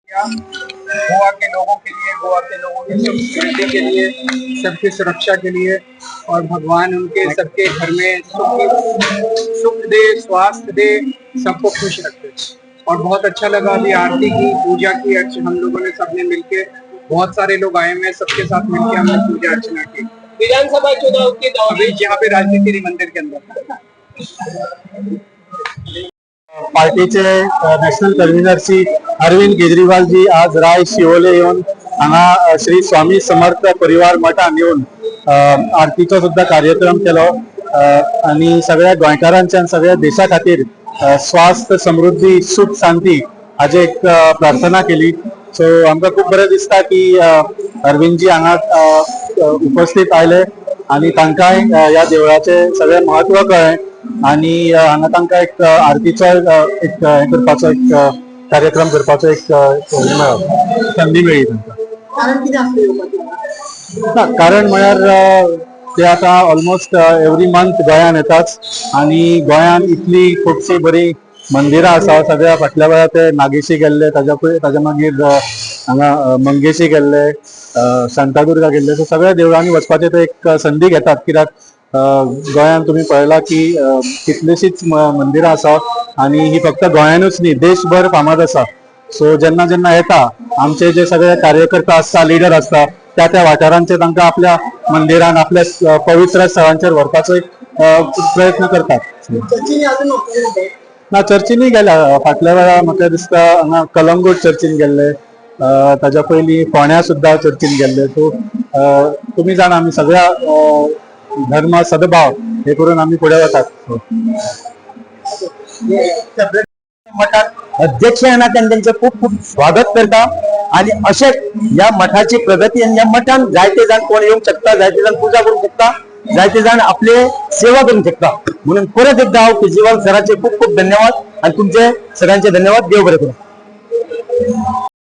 गोवा के लोगों के लिए, गोवा के लोगों की समृद्धि के लिए, सबकी सुरक्षा के लिए, और भगवान उनके सबके घर में सुख दे, स्वास्थ्य दे, सबको खुश रखे। और बहुत अच्छा लगा, अभी आरती की, पूजा की, हम लोगों ने सबने मिलके, बहुत सारे लोग आए हैं, सबके साथ मिलके हमने पूजा अर्चना की। विधानसभा चुनाव के दौरान यहाँ पे राजनीति मंदिर के अंदर पार्टीचे नॅशनल कन्व्हिनर श्री अरविंद केजरीवाल जी आज राय शिवोले येऊन हांगा श्री स्वामी समर्थ परिवार मठान येऊन आरतीचो सुद्धा कार्यक्रम केलो आणि सगळ्या गोंयकारांच्या आणि सगळ्या देशा खातीर स्वास्थ्य समृद्धी सुख शांती हाजी एक प्रार्थना केली। सो आमकां खूप बरें दिसता की अरविंद जी हांगा उपस्थित आयले आणि तांकांय ह्या देवळाचे सगळे महत्व कळ्ळें आणि हांगा तांकां एक आरतीचो एक हे करपाचो एक कार्यक्रम करपाचो एक संधी मेळ्ळी तांकां। कारण म्हळ्यार ते आता ऑलमोस्ट एवरी मंथ गोंयान येताच आणि गोंयान इतली खूबशी बरी मंदिरां आसा। सगळ्या फाटल्या वेळार ते नागेशी गेल्ले, ताज्या मागीर हांगा मंगेशी गेल्ले, शांतादुर्गा गेल्ले। सो सगळ्या देवळांनी वचपाचे ते एक संधी घेतात, कित्याक गोंयान तुम्ही पळयला की कितलीशीच मंदिरां आसा आणि ही फक्त गोंयानूच न्ही, देशभर फामाद आसा। सो जेन्ना जेन्ना येता आमचे जे सगळे कार्यकर्ता आसता, लिडर आसता, त्या त्या वाठारांचे तांकां आपल्या मंदिरान, आपल्या पवित्र स्थळांचेर व्हरपाचो एक प्रयत्न करतात। ना चर्चींनी गेल्या, फाटल्या वेळा म्हाका दिसता हांगा कलंगूट चर्चीन गेल्ले, ताच्या पयलीं फोंड्या सुद्दां चर्चीन गेल्ले। सो तुमी जाणा आमी सगळ्या धर्म सद्भाव हे करून आम्ही पुढे वतात। मठात अध्यक्ष यांना त्यांचे खूप खूप स्वागत करता आणि अशे या मठाची प्रगती आणि या मठान जायते जाण कोण येऊ शकता, जायते जाण पूजा करू शकता, जायते जाण आपले सेवा करू शकता। म्हणून परत एकदा हांव केजरीवाल सरांचे खूप खूप धन्यवाद आणि तुमचे सगळ्यांचे धन्यवाद। देव बरें करूं।